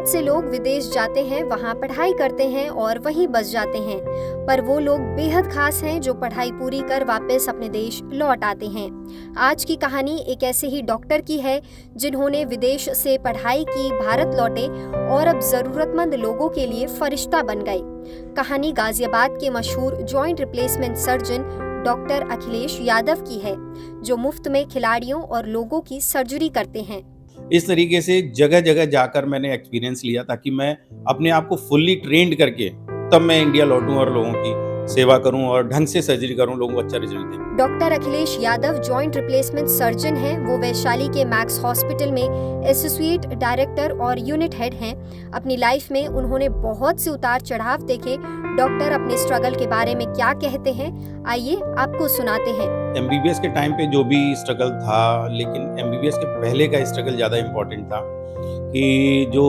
बहुत से लोग विदेश जाते हैं, वहाँ पढ़ाई करते हैं और वहीं बस जाते हैं, पर वो लोग बेहद खास हैं जो पढ़ाई पूरी कर वापस अपने देश लौट आते हैं। आज की कहानी एक ऐसे ही डॉक्टर की है जिन्होंने विदेश से पढ़ाई की, भारत लौटे और अब जरूरतमंद लोगों के लिए फरिश्ता बन गए। कहानी गाजियाबाद के मशहूर joint replacement surgeon doctor Akhilesh Yadav की है, जो मुफ्त में खिलाड़ियों और लोगों की सर्जरी करते हैं। इस तरीके से जगह जगह जाकर मैंने एक्सपीरियंस लिया ताकि मैं अपने आप को फुल्ली ट्रेंड करके तब मैं इंडिया लौटूं और लोगों की सेवा करूं और ढंग से सर्जरी करूं, लोगों को अच्छा रिजल्ट दें। Doctor Akhilesh Yadav joint replacement surgeon हैं। वो वैशाली के मैक्स हॉस्पिटल में एसोसिएट डायरेक्टर और यूनिट हेड हैं। अपनी लाइफ में उन्होंने बहुत से उतार चढ़ाव देखे। डॉक्टर अपने स्ट्रगल के बारे में क्या कहते हैं, आइए आपको सुनाते हैं। एमबीबीएस के टाइम पे जो भी स्ट्रगल था, लेकिन एमबीबीएस के पहले का स्ट्रगल ज़्यादा इम्पोर्टेंट था कि जो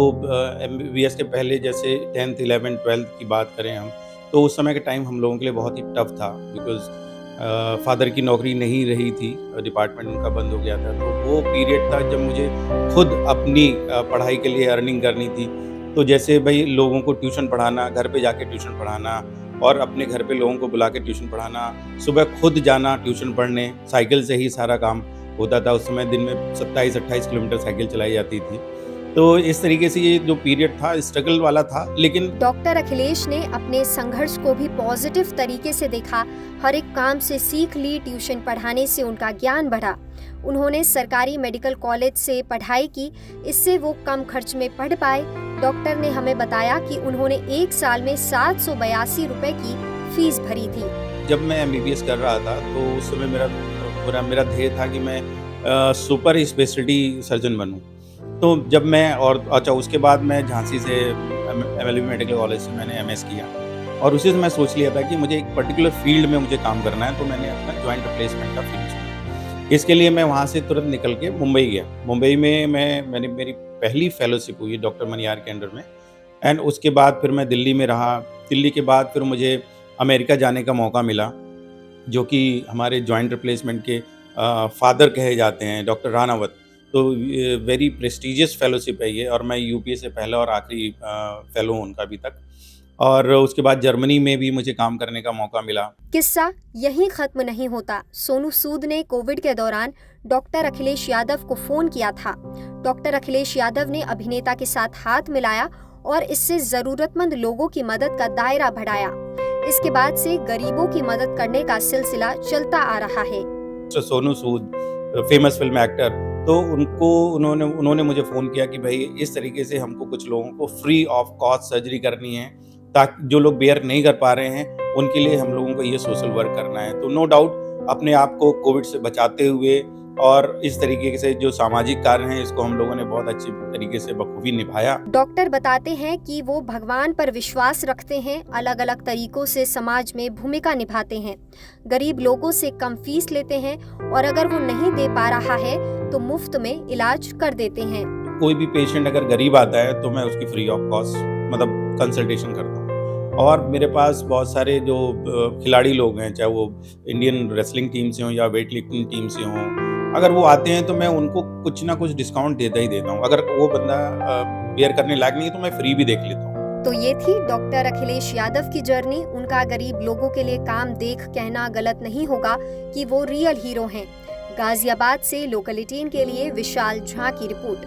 एमबीबीएस के पहले जैसे 10th 11th 12th की बात करें हम, तो उस समय का टाइम हम लोगों के लिए बहुत ही टफ था बिकॉज फादर की नौकरी नहीं रही थी, डिपार्टमेंट उनका बंद हो गया था। तो वो पीरियड था जब मुझे खुद अपनी पढ़ाई के लिए अर्निंग करनी थी। तो जैसे भाई लोगों को ट्यूशन पढ़ाना, घर पे जाके ट्यूशन पढ़ाना और अपने घर पे लोगों को बुला के ट्यूशन पढ़ाना, सुबह खुद जाना ट्यूशन पढ़ने, साइकिल से ही सारा काम होता था। उस समय दिन में 27-28 किलोमीटर साइकिल चलाई जाती थी। तो इस तरीके से ये जो पीरियड था स्ट्रगल वाला था। लेकिन डॉक्टर अखिलेश ने अपने संघर्ष को भी पॉजिटिव तरीके से देखा। हर एक काम से सीख ली, ट्यूशन पढ़ाने से उनका ज्ञान बढ़ा। उन्होंने सरकारी मेडिकल कॉलेज से पढ़ाई की, इससे वो कम खर्च में पढ़ पाए। डॉक्टर ने हमें बताया कि उन्होंने एक साल में 782 रुपए की फीस भरी थी। जब मैं एमबीबीएस कर रहा था तो उस समय मेरा ध्येय था कि मैं सुपर स्पेशलिटी सर्जन बनूं। तो जब मैं उसके बाद मैं झांसी से एमएलबी मेडिकल कॉलेज से मैंने एमएस किया और उसी से मैं सोच लिया था कि मुझे एक पर्टिकुलर फील्ड में मुझे काम करना है। तो मैंने अपना जॉइंट रिप्लेसमेंट का फील्ड चुना। इसके लिए मैं वहाँ से तुरंत निकल के मुंबई गया। मुंबई में मैंने मेरी पहली फेलोशिप हुई डॉक्टर मनियार के अंडर में। एंड उसके बाद फिर मैं दिल्ली में रहा। दिल्ली के बाद फिर मुझे अमेरिका जाने का मौका मिला, जो कि हमारे जॉइंट रिप्लेसमेंट के फादर कहे जाते हैं, डॉक्टर रानावत। तो वेरी प्रेस्टिजियस फेलोशिप है ये, और मैं यूपीए से पहला और आखिरी फेलो हूँ उनका अभी तक। और उसके बाद जर्मनी में भी मुझे काम करने का मौका मिला। किस्सा यहीं खत्म नहीं होता। सोनू सूद ने कोविड के दौरान डॉक्टर अखिलेश यादव को फोन किया था। डॉक्टर अखिलेश यादव ने अभिनेता के साथ हाथ मिलाया और इससे जरूरतमंद लोगों की मदद का दायरा बढ़ाया। इसके बाद से गरीबों की मदद करने का सिलसिला चलता आ रहा है। Sonu Sood famous film actor, तो उन्होंने मुझे फ़ोन किया कि भाई इस तरीके से हमको कुछ लोगों को फ्री ऑफ कॉस्ट सर्जरी करनी है, ताकि जो लोग बेयर नहीं कर पा रहे हैं उनके लिए हम लोगों को ये सोशल वर्क करना है। तो नो डाउट अपने आप को कोविड से बचाते हुए और इस तरीके से जो सामाजिक कार्य हैं इसको हम लोगों ने बहुत अच्छी तरीके से बखूबी निभाया। डॉक्टर बताते हैं कि वो भगवान पर विश्वास रखते हैं, अलग अलग तरीकों से समाज में भूमिका निभाते हैं, गरीब लोगों से कम फीस लेते हैं और अगर वो नहीं दे पा रहा है तो मुफ्त में इलाज कर देते हैं। कोई भी पेशेंट अगर गरीब आता है तो मैं उसकी फ्री ऑफ कॉस्ट मतलब कंसल्टेशन करता हूँ। और मेरे पास बहुत सारे जो खिलाड़ी लोग हैं, चाहे वो इंडियन रेसलिंग टीम से हों या वेट लिफ्टिंग टीम से हों, अगर वो आते हैं तो मैं उनको कुछ ना कुछ डिस्काउंट देता ही देता हूँ। अगर वो बंदा बेयर करने लायक नहीं है तो मैं फ्री भी देख लेता हूँ। तो ये थी डॉक्टर अखिलेश यादव की जर्नी। उनका गरीब लोगों के लिए काम देख कहना गलत नहीं होगा कि वो रियल हीरो हैं। गाजियाबाद से लोकल 18 के लिए विशाल झा की रिपोर्ट।